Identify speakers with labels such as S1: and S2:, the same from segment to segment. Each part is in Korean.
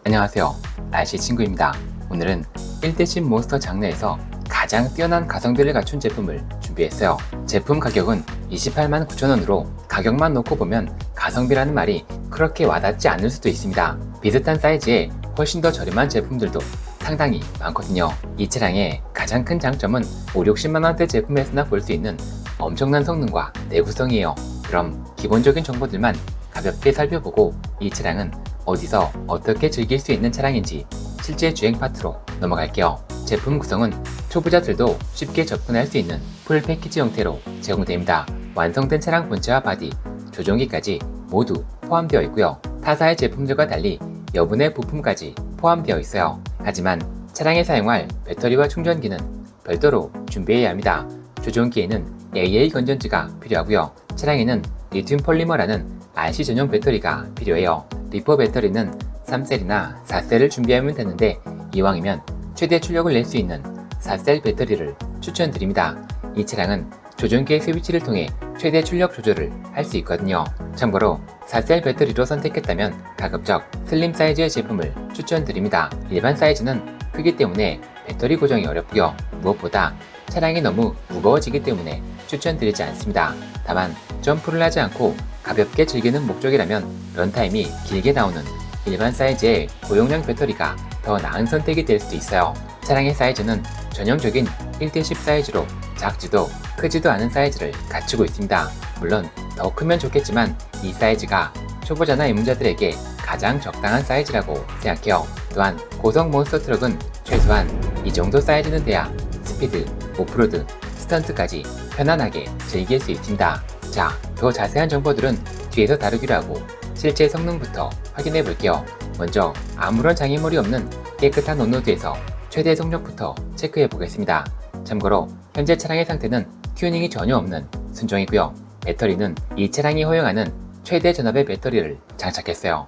S1: 안녕하세요, 날씨 친구입니다. 오늘은 1대10 몬스터 장르에서 가장 뛰어난 가성비를 갖춘 제품을 준비했어요. 제품 가격은 28만 9천원으로 가격만 놓고 보면 가성비라는 말이 그렇게 와닿지 않을 수도 있습니다. 비슷한 사이즈에 훨씬 더 저렴한 제품들도 상당히 많거든요. 이 차량의 가장 큰 장점은 5-60만원대 제품에서나 볼 수 있는 엄청난 성능과 내구성이에요. 그럼 기본적인 정보들만 가볍게 살펴보고 이 차량은 어디서 어떻게 즐길 수 있는 차량인지 실제 주행 파트로 넘어갈게요. 제품 구성은 초보자들도 쉽게 접근할 수 있는 풀 패키지 형태로 제공됩니다. 완성된 차량 본체와 바디, 조종기까지 모두 포함되어 있고요. 타사의 제품들과 달리 여분의 부품까지 포함되어 있어요. 하지만 차량에 사용할 배터리와 충전기는 별도로 준비해야 합니다. 조종기에는 AA 건전지가 필요하고요. 차량에는 리튬 폴리머라는 RC 전용 배터리가 필요해요. 리포 배터리는 3셀이나 4셀을 준비하면 되는데 이왕이면 최대 출력을 낼 수 있는 4셀 배터리를 추천드립니다. 이 차량은 조종기의 스위치를 통해 최대 출력 조절을 할 수 있거든요. 참고로 4셀 배터리로 선택했다면 가급적 슬림 사이즈의 제품을 추천드립니다. 일반 사이즈는 크기 때문에 배터리 고정이 어렵고요. 무엇보다 차량이 너무 무거워지기 때문에 추천드리지 않습니다. 다만 점프를 하지 않고 가볍게 즐기는 목적이라면 런타임이 길게 나오는 일반 사이즈의 고용량 배터리가 더 나은 선택이 될 수도 있어요. 차량의 사이즈는 전형적인 1대10 사이즈로 작지도 크지도 않은 사이즈를 갖추고 있습니다. 물론 더 크면 좋겠지만 이 사이즈가 초보자나 입문자들에게 가장 적당한 사이즈라고 생각해요. 또한 고성 몬스터 트럭은 최소한 이 정도 사이즈는 돼야 스피드, 오프로드, 스턴트까지 편안하게 즐길 수 있습니다. 자, 더 자세한 정보들은 뒤에서 다루기로 하고 실제 성능부터 확인해 볼게요. 먼저 아무런 장애물이 없는 깨끗한 온로드에서 최대 속력부터 체크해 보겠습니다. 참고로 현재 차량의 상태는 튜닝이 전혀 없는 순정이고요. 배터리는 이 차량이 허용하는 최대 전압의 배터리를 장착했어요.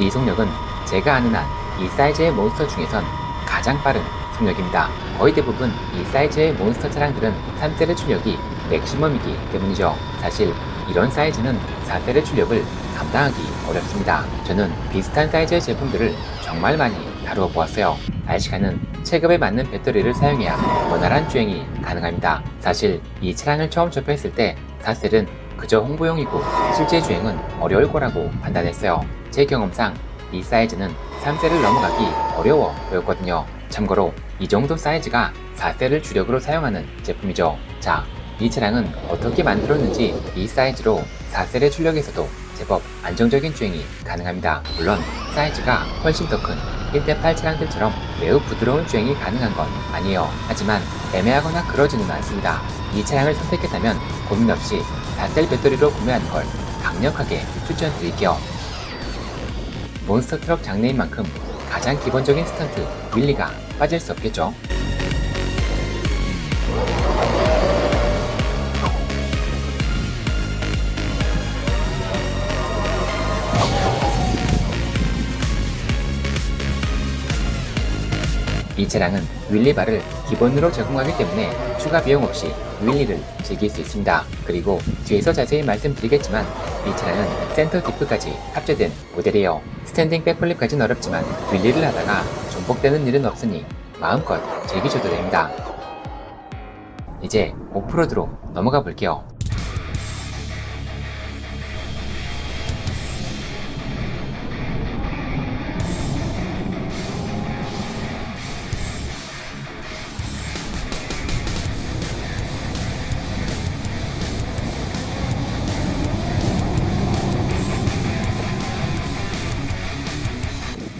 S1: 이 속력은 제가 아는 한 이 사이즈의 몬스터 중에선 가장 빠른 속력입니다. 거의 대부분 이 사이즈의 몬스터 차량들은 3셀의 출력이 맥시멈이기 때문이죠. 사실 이런 사이즈는 4셀의 출력을 감당하기 어렵습니다. 저는 비슷한 사이즈의 제품들을 정말 많이 다루어 보았어요. RC카는 체급에 맞는 배터리를 사용해야 원활한 주행이 가능합니다. 사실 이 차량을 처음 접했을 때 4셀은 그저 홍보용이고 실제 주행은 어려울 거라고 판단했어요. 제 경험상 이 사이즈는 3셀을 넘어가기 어려워 보였거든요. 참고로 이 정도 사이즈가 4셀을 주력으로 사용하는 제품이죠. 자, 이 차량은 어떻게 만들었는지 이 사이즈로 4셀의 출력에서도 제법 안정적인 주행이 가능합니다. 물론 사이즈가 훨씬 더 큰 1대8 차량들처럼 매우 부드러운 주행이 가능한 건 아니에요. 하지만 애매하거나 그러지는 않습니다. 이 차량을 선택했다면 고민 없이 4셀 배터리로 구매하는 걸 강력하게 추천드릴게요. 몬스터 트럭 장르인 만큼 가장 기본적인 스턴트 윌리가 빠질 수 없겠죠. 이 차량은 윌리바를 기본으로 제공하기 때문에 추가 비용 없이 윌리를 즐길 수 있습니다. 그리고 뒤에서 자세히 말씀드리겠지만 이 차량은 센터 디프까지 합체된 모델이에요. 스탠딩 백플립까지는 어렵지만 윌리를 하다가 전복되는 일은 없으니 마음껏 즐기셔도 됩니다. 이제 오프로드로 넘어가 볼게요.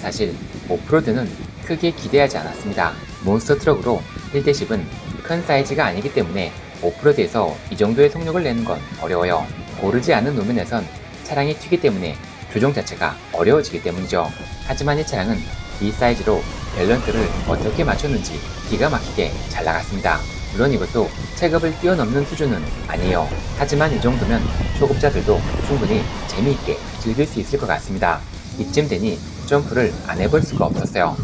S1: 사실 오프로드는 크게 기대하지 않았습니다. 몬스터 트럭으로 1대10은 큰 사이즈가 아니기 때문에 오프로드에서 이 정도의 속력을 내는 건 어려워요. 고르지 않은 노면에선 차량이 튀기 때문에 조종 자체가 어려워지기 때문이죠. 하지만 이 차량은 이 사이즈로 밸런스를 어떻게 맞췄는지 기가 막히게 잘 나갔습니다. 물론 이것도 체급을 뛰어넘는 수준은 아니에요. 하지만 이 정도면 초급자들도 충분히 재미있게 즐길 수 있을 것 같습니다. 이쯤 되니 점프를 안 해볼 수가 없었어요.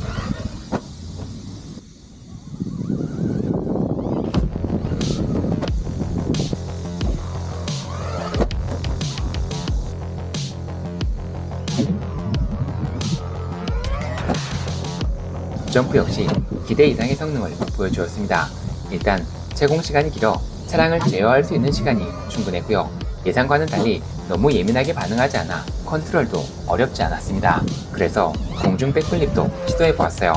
S1: 점프 역시 기대 이상의 성능을 보여주었습니다. 일단 채공 시간이 길어 차량을 제어할 수 있는 시간이 충분했고요. 예상과는 달리 너무 예민하게 반응하지 않아 컨트롤도 어렵지 않았습니다. 그래서 공중 백플립도 시도해보았어요.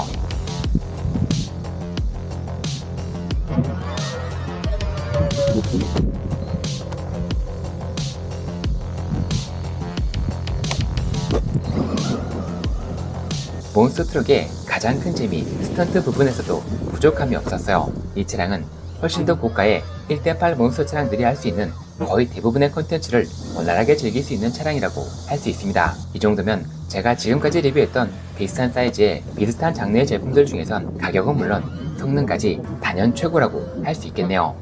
S1: 몬스터 트럭의 가장 큰 재미, 스턴트 부분에서도 부족함이 없었어요. 이 차량은 훨씬 더 고가의 1대8 몬스터 차량들이 할 수 있는 거의 대부분의 컨텐츠를 원활하게 즐길 수 있는 차량이라고 할 수 있습니다. 이 정도면 제가 지금까지 리뷰했던 비슷한 사이즈의 비슷한 장르의 제품들 중에선 가격은 물론 성능까지 단연 최고라고 할 수 있겠네요.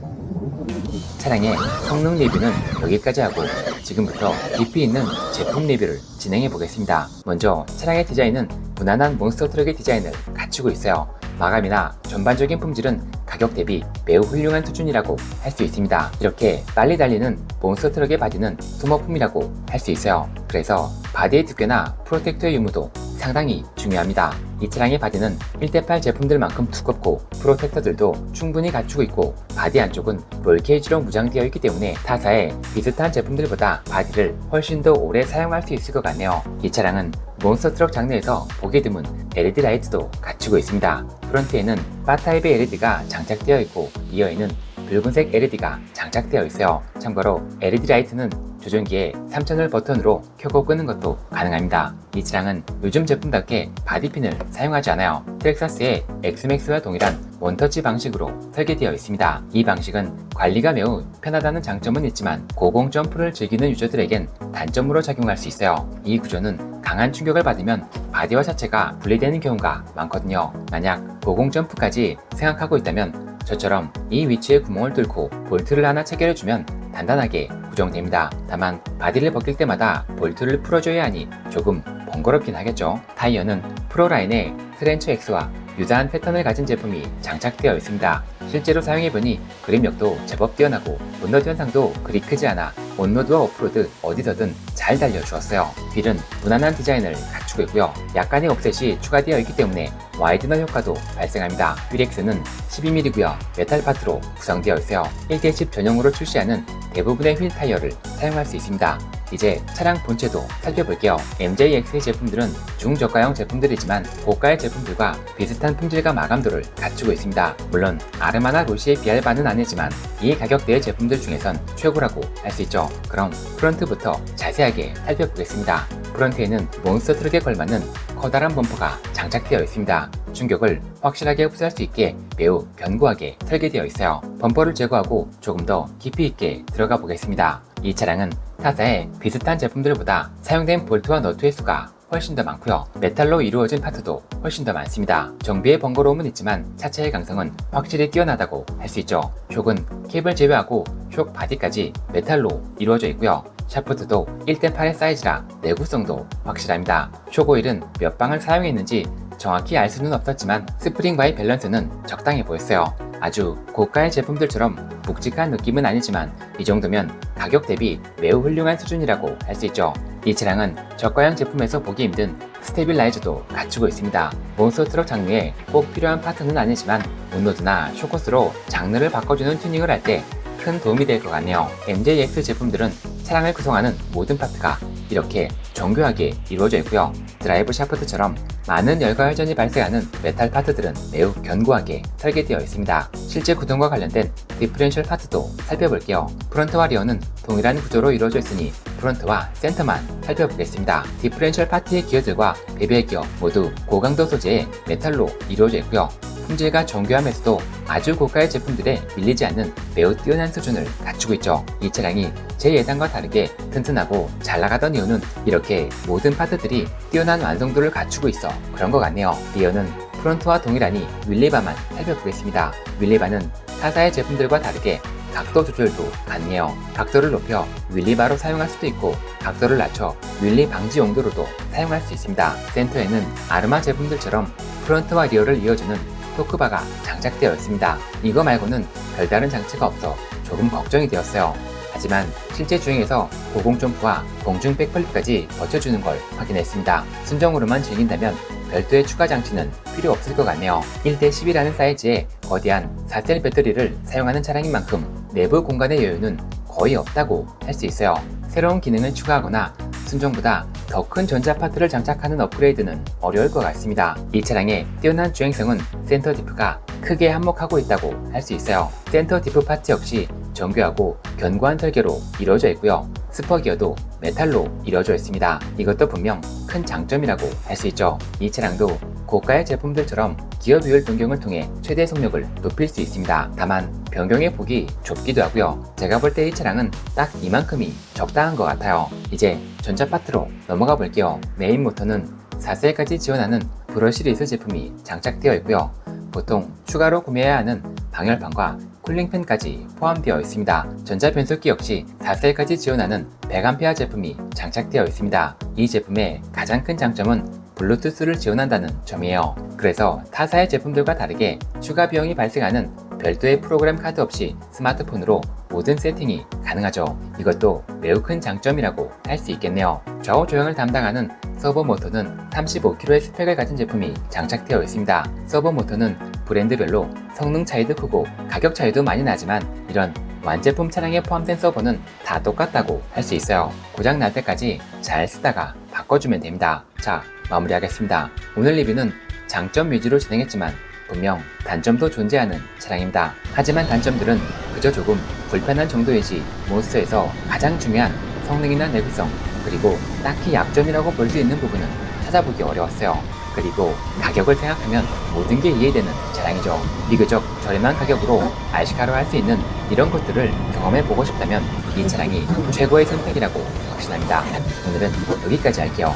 S1: 차량의 성능 리뷰는 여기까지 하고 지금부터 깊이 있는 제품 리뷰를 진행해 보겠습니다. 먼저 차량의 디자인은 무난한 몬스터 트럭의 디자인을 갖추고 있어요. 마감이나 전반적인 품질은 가격 대비 매우 훌륭한 수준이라고 할 수 있습니다. 이렇게 빨리 달리는 몬스터 트럭의 바디는 소모품이라고 할 수 있어요. 그래서 바디의 두께나 프로텍터의 유무도 상당히 중요합니다. 이 차량의 바디는 1대8 제품들만큼 두껍고 프로텍터들도 충분히 갖추고 있고 바디 안쪽은 롤케이지로 무장되어 있기 때문에 타사의 비슷한 제품들보다 바디를 훨씬 더 오래 사용할 수 있을 것 같네요. 이 차량은 몬스터 트럭 장르에서 보기 드문 LED 라이트도 갖추고 있습니다. 프론트에는 바 타입의 LED가 장착되어 있고 리어에는 붉은색 LED가 장착되어 있어요. 참고로 LED 라이트는 조종기의 3채널 버튼으로 켜고 끄는 것도 가능합니다. 이 차량은 요즘 제품답게 바디핀을 사용하지 않아요. 트랙사스의 엑스맥스와 동일한 원터치 방식으로 설계되어 있습니다. 이 방식은 관리가 매우 편하다는 장점은 있지만 고공 점프를 즐기는 유저들에겐 단점으로 작용할 수 있어요. 이 구조는 강한 충격을 받으면 바디와 자체가 분리되는 경우가 많거든요. 만약 고공 점프까지 생각하고 있다면 저처럼 이 위치에 구멍을 뚫고 볼트를 하나 체결해주면 단단하게 고정됩니다. 다만 바디를 벗길 때마다 볼트를 풀어줘야 하니 조금 번거롭긴 하겠죠. 타이어는 프로라인의 트렌처 X와 유사한 패턴을 가진 제품이 장착되어 있습니다. 실제로 사용해보니 그립력도 제법 뛰어나고 온로드 현상도 그리 크지 않아 온로드와 오프로드 어디서든 잘 달려주었어요. 휠은 무난한 디자인을 갖추고 있고요. 약간의 옵셋이 추가되어 있기 때문에 와이드너 효과도 발생합니다. 휠엑스는 12mm고요. 메탈 파트로 구성되어 있어요. 1대10 전용으로 출시하는 대부분의 휠 타이어를 사용할 수 있습니다. 이제 차량 본체도 살펴볼게요. MJX의 제품들은 중저가형 제품들이지만 고가의 제품들과 비슷한 품질과 마감도를 갖추고 있습니다. 물론 아르마나 로시에 비할 바는 아니지만 이 가격대의 제품들 중에선 최고라고 할 수 있죠. 그럼 프런트부터 자세하게 살펴보겠습니다. 프런트에는 몬스터 트럭에 걸맞는 커다란 범퍼가 장착되어 있습니다. 충격을 확실하게 흡수할 수 있게 매우 견고하게 설계되어 있어요. 범퍼를 제거하고 조금 더 깊이 있게 들어가 보겠습니다. 이 차량은 타사의 비슷한 제품들보다 사용된 볼트와 너트의 수가 훨씬 더 많고요. 메탈로 이루어진 파트도 훨씬 더 많습니다. 정비의 번거로움은 있지만 차체의 강성은 확실히 뛰어나다고 할 수 있죠. 촉은 캡을 제외하고 촉 바디까지 메탈로 이루어져 있고요. 샤프트도 1대8의 사이즈라 내구성도 확실합니다. 촉 오일은 몇 방을 사용했는지 정확히 알 수는 없었지만 스프링과의 밸런스는 적당해 보였어요. 아주 고가의 제품들처럼 묵직한 느낌은 아니지만 이 정도면 가격 대비 매우 훌륭한 수준이라고 할 수 있죠. 이 차량은 저가형 제품에서 보기 힘든 스테빌라이저도 갖추고 있습니다. 몬스터 트럭 장르에 꼭 필요한 파트는 아니지만 온로드나 쇼커스로 장르를 바꿔주는 튜닝을 할 때 큰 도움이 될 것 같네요. MJX 제품들은 차량을 구성하는 모든 파트가 이렇게 정교하게 이루어져 있고요. 드라이브 샤프트처럼 많은 열과 혈전이 발생하는 메탈 파트들은 매우 견고하게 설계되어 있습니다. 실제 구동과 관련된 디퍼렌셜 파트도 살펴볼게요. 프론트와 리어는 동일한 구조로 이루어져 있으니 프론트와 센터만 살펴보겠습니다. 디퍼렌셜 파트의 기어들과 베벨 기어 모두 고강도 소재의 메탈로 이루어져 있고요. 품질과 정교함에서도 아주 고가의 제품들에 밀리지 않는 매우 뛰어난 수준을 갖추고 있죠. 이 차량이 제 예상과 다르게 튼튼하고 잘 나가던 이유는 이렇게 모든 파트들이 뛰어난 완성도를 갖추고 있어 그런 것 같네요. 리어는 프론트와 동일하니 윌리바만 살펴보겠습니다. 윌리바는 타사의 제품들과 다르게 각도 조절도 가능해요. 각도를 높여 윌리바로 사용할 수도 있고 각도를 낮춰 윌리 방지 용도로도 사용할 수 있습니다. 센터에는 아르마 제품들처럼 프런트와 리어를 이어주는 토크바가 장착되어 있습니다. 이거 말고는 별다른 장치가 없어 조금 걱정이 되었어요. 하지만 실제 주행에서 고공 점프와 공중 백플립까지 버텨주는 걸 확인했습니다. 순정으로만 즐긴다면 별도의 추가 장치는 필요 없을 것 같네요. 1대10이라는 사이즈의 거대한 4셀 배터리를 사용하는 차량인 만큼 내부 공간의 여유는 거의 없다고 할 수 있어요. 새로운 기능을 추가하거나 순정보다 더 큰 전자 파트를 장착하는 업그레이드는 어려울 것 같습니다. 이 차량의 뛰어난 주행성은 센터 디프가 크게 한몫하고 있다고 할 수 있어요. 센터 디프 파트 역시 정교하고 견고한 설계로 이루어져 있고요. 스퍼기어도 메탈로 이루어져 있습니다. 이것도 분명 큰 장점이라고 할 수 있죠. 이 차량도 고가의 제품들처럼 기어 비율 변경을 통해 최대 속력을 높일 수 있습니다. 다만 변경의 폭이 좁기도 하고요. 제가 볼 때 이 차량은 딱 이만큼이 적당한 것 같아요. 이제 전자 파트로 넘어가 볼게요. 메인 모터는 4셀까지 지원하는 브러쉬 리스 제품이 장착되어 있고요. 보통 추가로 구매해야 하는 방열판과 쿨링팬까지 포함되어 있습니다. 전자 변속기 역시 4셀까지 지원하는 100A 제품이 장착되어 있습니다. 이 제품의 가장 큰 장점은 블루투스를 지원한다는 점이에요. 그래서 타사의 제품들과 다르게 추가 비용이 발생하는 별도의 프로그램 카드 없이 스마트폰으로 모든 세팅이 가능하죠. 이것도 매우 큰 장점이라고 할 수 있겠네요. 좌우 조향을 담당하는 서버 모터는 35kg의 스펙을 가진 제품이 장착되어 있습니다. 서버 모터는 브랜드별로 성능 차이도 크고 가격 차이도 많이 나지만 이런 완제품 차량에 포함된 서버는 다 똑같다고 할 수 있어요. 고장 날 때까지 잘 쓰다가 바꿔주면 됩니다. 자, 마무리하겠습니다. 오늘 리뷰는 장점 위주로 진행했지만 분명 단점도 존재하는 차량입니다. 하지만 단점들은 그저 조금 불편한 정도이지 몬스터에서 가장 중요한 성능이나 내구성 그리고 딱히 약점이라고 볼 수 있는 부분은 찾아보기 어려웠어요. 그리고 가격을 생각하면 모든 게 이해되는 차량이죠. 비교적 저렴한 가격으로 RC카로 할 수 있는 이런 것들을 경험해보고 싶다면 이 차량이 최고의 선택이라고 확신합니다. 오늘은 여기까지 할게요.